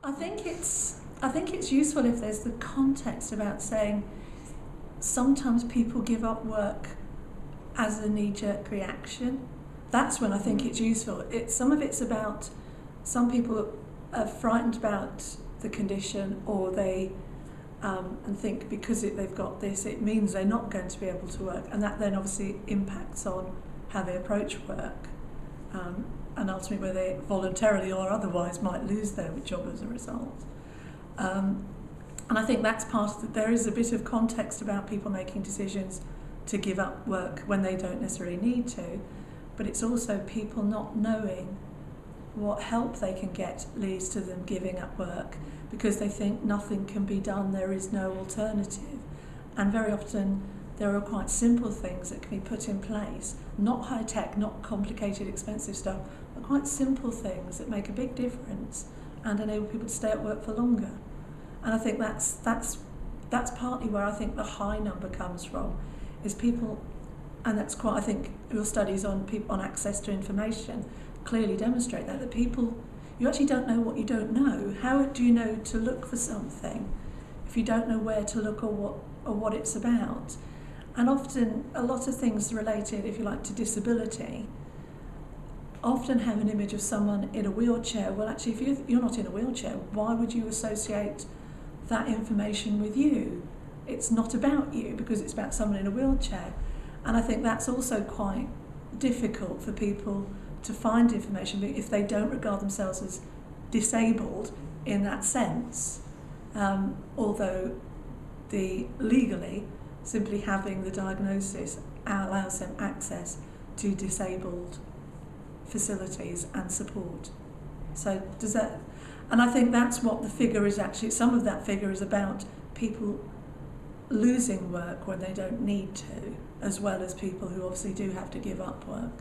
I think it's useful if there's the context about saying sometimes people give up work as a knee-jerk reaction. That's when I think it's useful. Some of it's about some people are frightened about the condition, or they and think because they've got this, it means they're not going to be able to work, and that then obviously impacts on how they approach work, and ultimately whether they voluntarily or otherwise might lose their job as a result. And I think that's part of it. There is a bit of context about people making decisions to give up work when they don't necessarily need to, but it's also people not knowing what help they can get leads to them giving up work because they think nothing can be done, there is no alternative. And very often there are quite simple things that can be put in place, not high tech, not complicated, expensive stuff, but quite simple things that make a big difference and enable people to stay at work for longer. And I think that's partly where I think the high number comes from, is people, and that's quite, I think your studies on access to information clearly demonstrate that people, you actually don't know what you don't know. How do you know to look for something if you don't know where to look or what it's about? And often a lot of things related, if you like, to disability often have an image of someone in a wheelchair. Well, actually, if you're not in a wheelchair, why would you associate that information with you? It's not about you because it's about someone in a wheelchair. And I think that's also quite difficult for people to find information if they don't regard themselves as disabled in that sense. Although legally, simply having the diagnosis allows them access to disabled facilities and support. So does that, and I think that's what the figure is actually, some of that figure is about people losing work when they don't need to, as well as people who obviously do have to give up work.